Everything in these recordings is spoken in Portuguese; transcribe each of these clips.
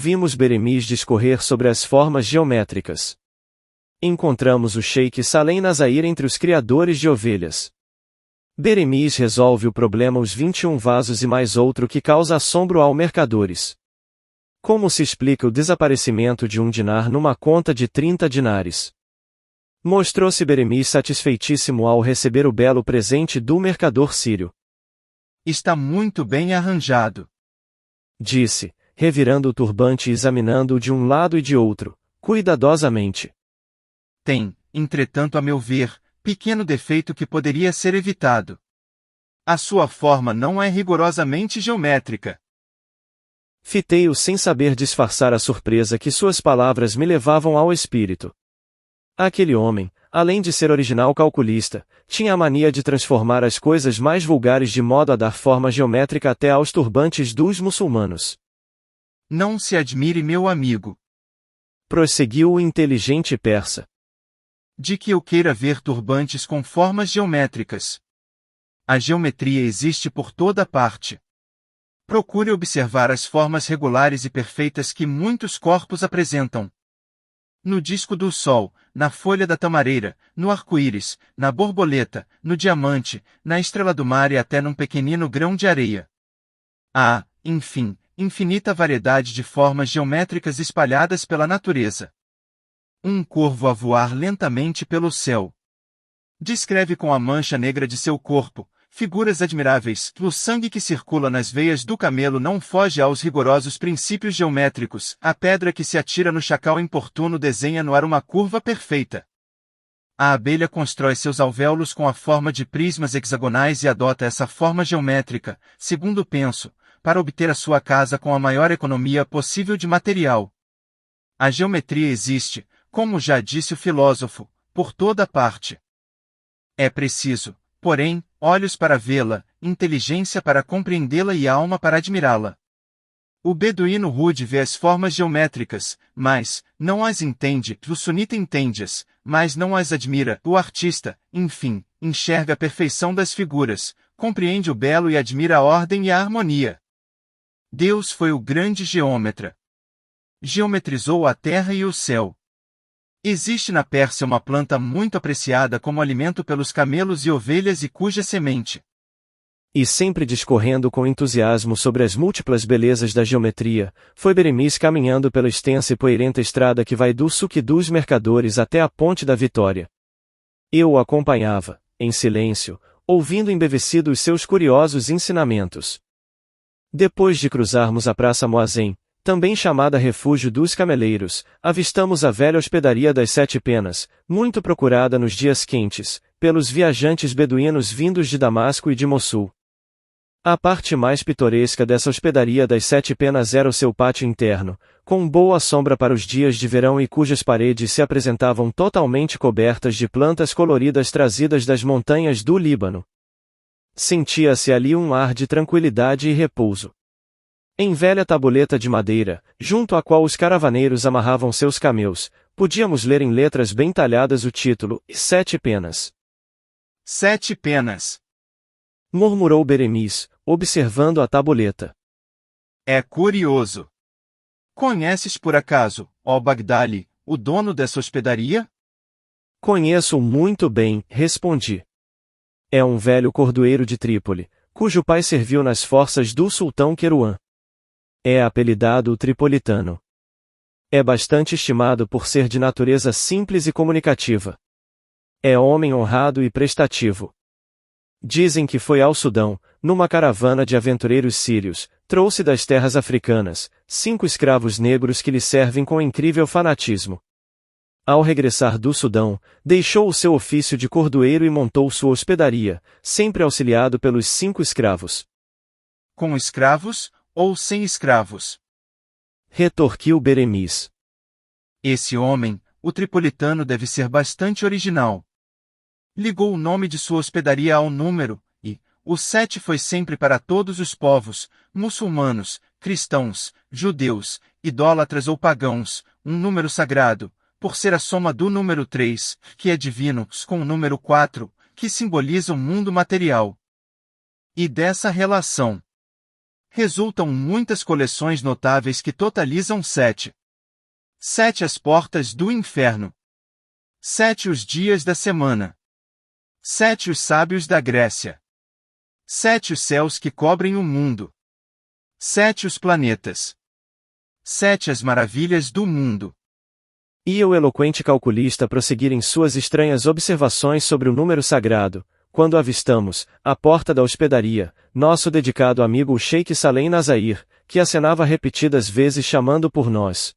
Ouvimos Beremiz discorrer sobre as formas geométricas. Encontramos o Sheikh Salem Nazair entre os criadores de ovelhas. Beremiz resolve o problema os 21 vasos e mais outro que causa assombro aos mercadores. Como se explica o desaparecimento de um dinar numa conta de 30 dinares? Mostrou-se Beremiz satisfeitíssimo ao receber o belo presente do mercador sírio. Está muito bem arranjado, disse, revirando o turbante e examinando-o de um lado e de outro, cuidadosamente. Tem, entretanto, a meu ver, pequeno defeito que poderia ser evitado. A sua forma não é rigorosamente geométrica. Fitei-o sem saber disfarçar a surpresa que suas palavras me levavam ao espírito. Aquele homem, além de ser original calculista, tinha a mania de transformar as coisas mais vulgares de modo a dar forma geométrica até aos turbantes dos muçulmanos. Não se admire, meu amigo, prosseguiu o inteligente persa, de que eu queira ver turbantes com formas geométricas. A geometria existe por toda parte. Procure observar as formas regulares e perfeitas que muitos corpos apresentam. No disco do sol, na folha da tamareira, no arco-íris, na borboleta, no diamante, na estrela do mar e até num pequenino grão de areia. Há, enfim, infinita variedade de formas geométricas espalhadas pela natureza. Um corvo a voar lentamente pelo céu. Descreve com a mancha negra de seu corpo figuras admiráveis. O sangue que circula nas veias do camelo não foge aos rigorosos princípios geométricos. A pedra que se atira no chacal importuno desenha no ar uma curva perfeita. A abelha constrói seus alvéolos com a forma de prismas hexagonais e adota essa forma geométrica, segundo penso, para obter a sua casa com a maior economia possível de material. A geometria existe, como já disse o filósofo, por toda parte. É preciso, porém, olhos para vê-la, inteligência para compreendê-la e alma para admirá-la. O beduíno rude vê as formas geométricas, mas não as entende. O sunita entende-as, mas não as admira. O artista, enfim, enxerga a perfeição das figuras, compreende o belo e admira a ordem e a harmonia. Deus foi o grande geômetra. Geometrizou a terra e o céu. Existe na Pérsia uma planta muito apreciada como alimento pelos camelos e ovelhas e cuja semente. E sempre discorrendo com entusiasmo sobre as múltiplas belezas da geometria, foi Beremiz caminhando pela extensa e poeirenta estrada que vai do Suque dos Mercadores até a Ponte da Vitória. Eu o acompanhava, em silêncio, ouvindo embevecido os seus curiosos ensinamentos. Depois de cruzarmos a Praça Moazem, também chamada Refúgio dos Cameleiros, avistamos a velha hospedaria das 7 Penas, muito procurada nos dias quentes, pelos viajantes beduínos vindos de Damasco e de Mossul. A parte mais pitoresca dessa hospedaria das 7 Penas era o seu pátio interno, com boa sombra para os dias de verão e cujas paredes se apresentavam totalmente cobertas de plantas coloridas trazidas das montanhas do Líbano. Sentia-se ali um ar de tranquilidade e repouso. Em velha tabuleta de madeira, junto à qual os caravaneiros amarravam seus camelos, podíamos ler em letras bem talhadas o título, 7 Penas. 7 Penas, murmurou Beremiz, observando a tabuleta. É curioso. Conheces por acaso, ó Bagdali, o dono dessa hospedaria? Conheço-o muito bem, respondi. É um velho cordoeiro de Trípoli, cujo pai serviu nas forças do sultão Queruã. É apelidado o Tripolitano. É bastante estimado por ser de natureza simples e comunicativa. É homem honrado e prestativo. Dizem que foi ao Sudão, numa caravana de aventureiros sírios, trouxe das terras africanas 5 escravos negros que lhe servem com incrível fanatismo. Ao regressar do Sudão, deixou o seu ofício de cordoeiro e montou sua hospedaria, sempre auxiliado pelos 5 escravos. Com escravos, ou sem escravos? Retorquiu Beremiz. Esse homem, o Tripolitano, deve ser bastante original. Ligou o nome de sua hospedaria ao número, e o 7 foi sempre para todos os povos, muçulmanos, cristãos, judeus, idólatras ou pagãos, um número sagrado, por ser a soma do número 3, que é divino, com o número 4, que simboliza o mundo material. E dessa relação resultam muitas coleções notáveis que totalizam 7. 7 as portas do inferno. 7 os dias da semana. 7 os sábios da Grécia. 7 os céus que cobrem o mundo. 7 os planetas. 7 as maravilhas do mundo. E o eloquente calculista prosseguir em suas estranhas observações sobre o número sagrado, quando avistamos, à porta da hospedaria, nosso dedicado amigo o Sheik Salem Nazair, que acenava repetidas vezes chamando por nós.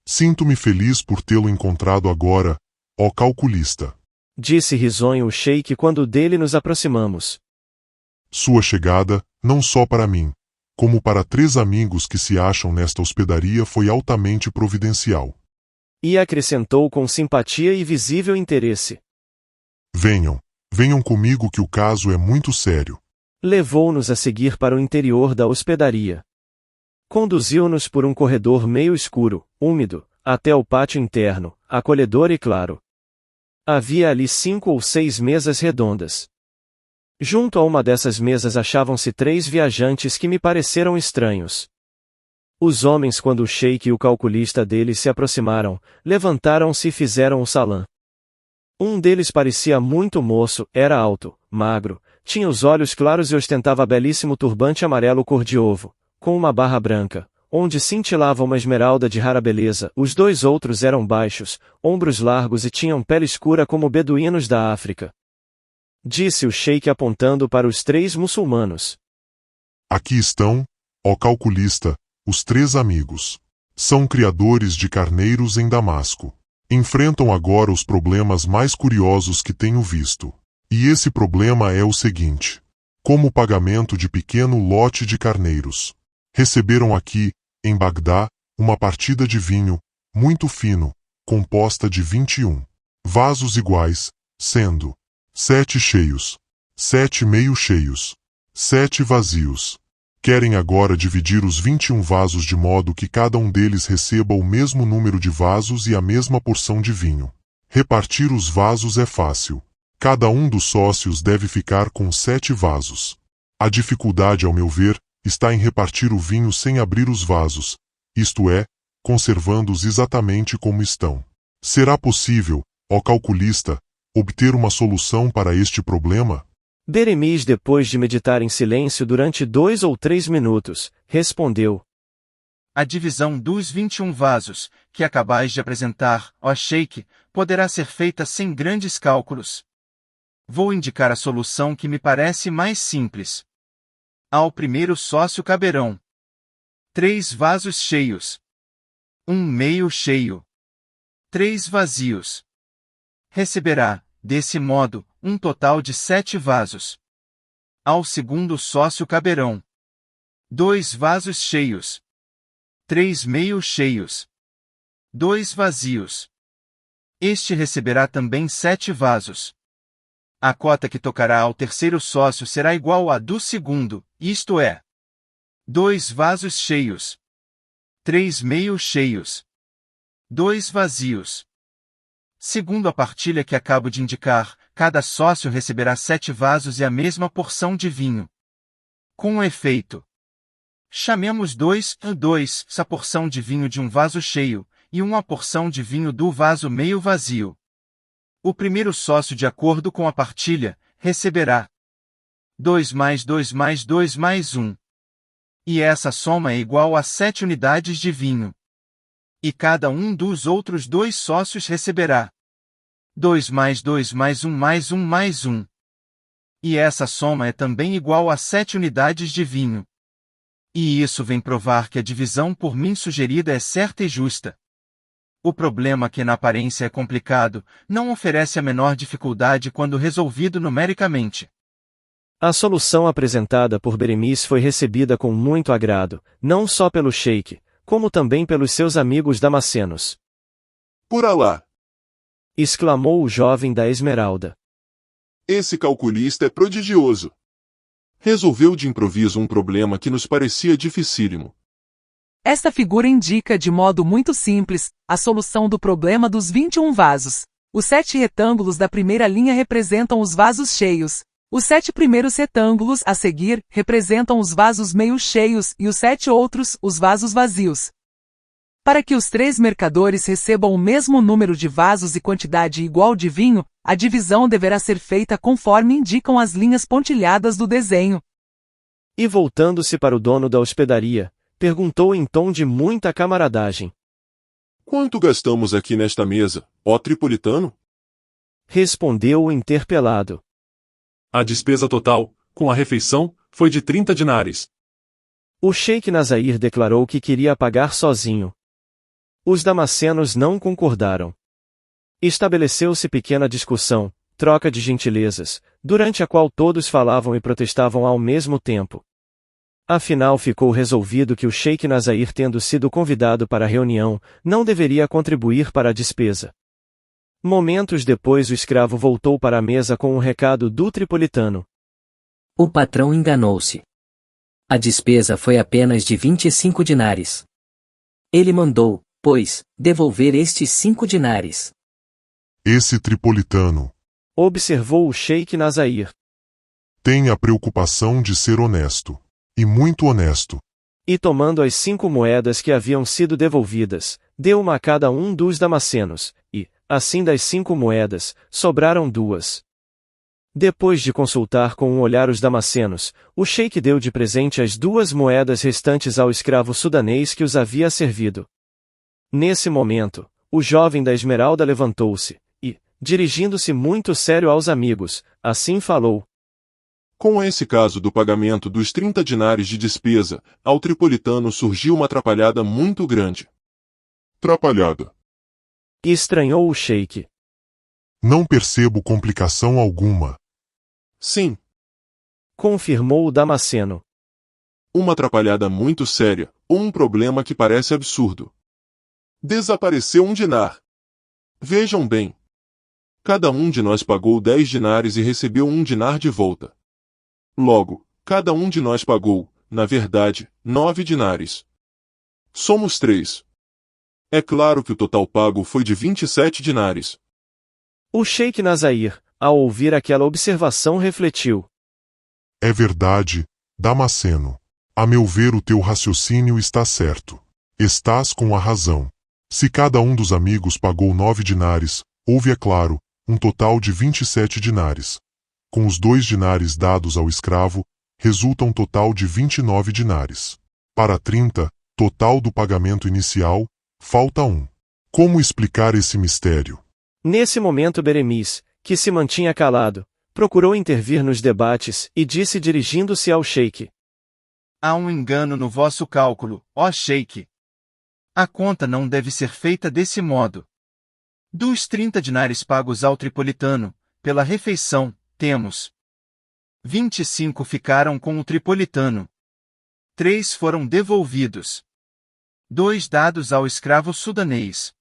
Sinto-me feliz por tê-lo encontrado agora, ó calculista. Disse risonho o Sheik quando dele nos aproximamos. Sua chegada, não só para mim, como para 3 amigos que se acham nesta hospedaria foi altamente providencial. E acrescentou com simpatia e visível interesse. Venham comigo que o caso é muito sério. Levou-nos a seguir para o interior da hospedaria. Conduziu-nos por um corredor meio escuro, úmido, até o pátio interno, acolhedor e claro. Havia ali 5 ou 6 mesas redondas. Junto a uma dessas mesas achavam-se 3 viajantes que me pareceram estranhos. Os homens, quando o sheik e o calculista deles se aproximaram, levantaram-se e fizeram o salã. Um deles parecia muito moço, era alto, magro, tinha os olhos claros e ostentava belíssimo turbante amarelo cor de ovo, com uma barra branca, onde cintilava uma esmeralda de rara beleza. Os 2 outros eram baixos, ombros largos e tinham pele escura como beduínos da África. Disse o sheik apontando para os 3 muçulmanos. Aqui estão, ó calculista, os 3 amigos. São criadores de carneiros em Damasco. Enfrentam agora os problemas mais curiosos que tenho visto. E esse problema é o seguinte: como pagamento de pequeno lote de carneiros. Receberam aqui, em Bagdá, uma partida de vinho, muito fino, composta de 21 vasos iguais, sendo 7 cheios, 7 meio cheios, 7 vazios. Querem agora dividir os 21 vasos de modo que cada um deles receba o mesmo número de vasos e a mesma porção de vinho. Repartir os vasos é fácil. Cada um dos sócios deve ficar com 7 vasos. A dificuldade, ao meu ver, está em repartir o vinho sem abrir os vasos, isto é, conservando-os exatamente como estão. Será possível, ó calculista, obter uma solução para este problema? Beremiz, depois de meditar em silêncio durante 2 ou 3 minutos, respondeu. A divisão dos 21 vasos, que acabais de apresentar, ó sheik, poderá ser feita sem grandes cálculos. Vou indicar a solução que me parece mais simples. Ao primeiro sócio caberão 3 vasos cheios, 1 meio cheio, 3 vazios. Receberá, desse modo, um total de 7 vasos. Ao segundo sócio caberão 2 vasos cheios, 3 meio cheios, 2 vazios. Este receberá também 7 vasos. A cota que tocará ao terceiro sócio será igual à do segundo, isto é, 2 vasos cheios, 3 meio cheios, 2 vazios. Segundo a partilha que acabo de indicar, cada sócio receberá 7 vasos e a mesma porção de vinho. Com efeito, chamemos 2 a porção de vinho de um vaso cheio, e 1 a porção de vinho do vaso meio vazio. O primeiro sócio, de acordo com a partilha, receberá 2 mais 2 mais 2 mais 1. E essa soma é igual a 7 unidades de vinho. E cada um dos outros 2 sócios receberá 2 mais 2 mais 1 mais 1 mais 1. E essa soma é também igual a 7 unidades de vinho. E isso vem provar que a divisão por mim sugerida é certa e justa. O problema, que na aparência é complicado, não oferece a menor dificuldade quando resolvido numericamente. A solução apresentada por Beremiz foi recebida com muito agrado, não só pelo sheik, como também pelos seus amigos damascenos. Por Alá! Exclamou o jovem da esmeralda. Esse calculista é prodigioso. Resolveu de improviso um problema que nos parecia dificílimo. Esta figura indica de modo muito simples a solução do problema dos 21 vasos. Os 7 retângulos da primeira linha representam os vasos cheios, Os 7 primeiros retângulos a seguir representam os vasos meio cheios e os 7 outros, os vasos vazios. Para que os 3 mercadores recebam o mesmo número de vasos e quantidade igual de vinho, a divisão deverá ser feita conforme indicam as linhas pontilhadas do desenho. E voltando-se para o dono da hospedaria, perguntou em tom de muita camaradagem: Quanto gastamos aqui nesta mesa, ó tripolitano? Respondeu o interpelado: A despesa total, com a refeição, foi de 30 dinares. O Sheik Nazair declarou que queria pagar sozinho. Os damascenos não concordaram. Estabeleceu-se pequena discussão, troca de gentilezas, durante a qual todos falavam e protestavam ao mesmo tempo. Afinal ficou resolvido que o Sheik Nazair, tendo sido convidado para a reunião, não deveria contribuir para a despesa. Momentos depois o escravo voltou para a mesa com um recado do tripolitano. O patrão enganou-se. A despesa foi apenas de 25 dinares. Ele mandou, pois, devolver estes 5 dinares. Esse tripolitano Observou o Sheik Nazair. tem a preocupação de ser honesto. E muito honesto. E tomando as 5 moedas que haviam sido devolvidas, deu uma a cada um dos damascenos, e, assim das 5 moedas, sobraram 2. Depois de consultar com um olhar os damascenos, o Sheik deu de presente as 2 moedas restantes ao escravo sudanês que os havia servido. Nesse momento, o jovem da esmeralda levantou-se, e, dirigindo-se muito sério aos amigos, assim falou: Com esse caso do pagamento dos 30 dinares de despesa, ao tripolitano surgiu uma atrapalhada muito grande. Trapalhada. E estranhou o Sheik. Não percebo complicação alguma. Sim, Confirmou o Damasceno. uma atrapalhada muito séria, ou um problema que parece absurdo. Desapareceu um dinar. Vejam bem. Cada um de nós pagou 10 dinares e recebeu 1 dinar de volta. Logo, cada um de nós pagou, na verdade, 9 dinares. Somos 3. É claro que o total pago foi de 27 dinares. O Sheik Nazair, ao ouvir aquela observação, refletiu. É verdade, Damasceno. A meu ver, o teu raciocínio está certo. Estás com a razão. Se cada um dos amigos pagou 9 dinares, houve, é claro, um total de 27 dinares. Com os 2 dinares dados ao escravo, resulta um total de 29 dinares. Para 30, total do pagamento inicial, falta 1. Como explicar esse mistério? Nesse momento Beremiz, que se mantinha calado, procurou intervir nos debates e disse dirigindo-se ao Sheik: Há um engano no vosso cálculo, ó Sheik. A conta não deve ser feita desse modo. Dos 30 dinares pagos ao tripolitano, pela refeição, temos 25 ficaram com o tripolitano. 3 foram devolvidos. 2 dados ao escravo sudanês.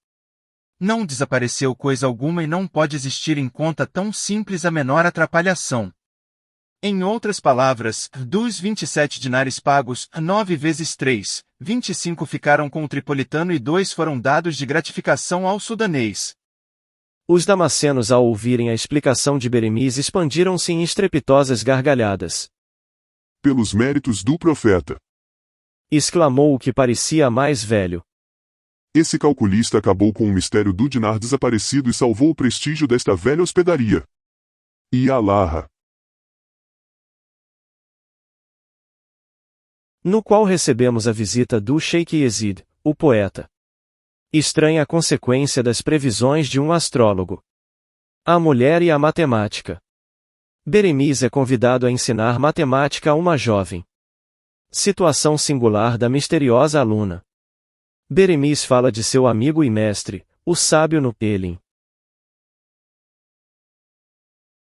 Não desapareceu coisa alguma e não pode existir em conta tão simples a menor atrapalhação. Em outras palavras, dos 27 dinares pagos, 9 vezes 3, 25 ficaram com o tripolitano e 2 foram dados de gratificação ao sudanês. Os damascenos, ao ouvirem a explicação de Beremiz, expandiram-se em estrepitosas gargalhadas. Pelos méritos do profeta. Exclamou o que parecia mais velho. Esse calculista acabou com o mistério do dinar desaparecido e salvou o prestígio desta velha hospedaria. E Allah. No qual recebemos a visita do Sheik Yazid, o poeta. Estranha a consequência das previsões de um astrólogo. A mulher e a matemática. Beremiz é convidado a ensinar matemática a uma jovem. Situação singular da misteriosa aluna. Beremiz fala de seu amigo e mestre, o sábio Nupelim.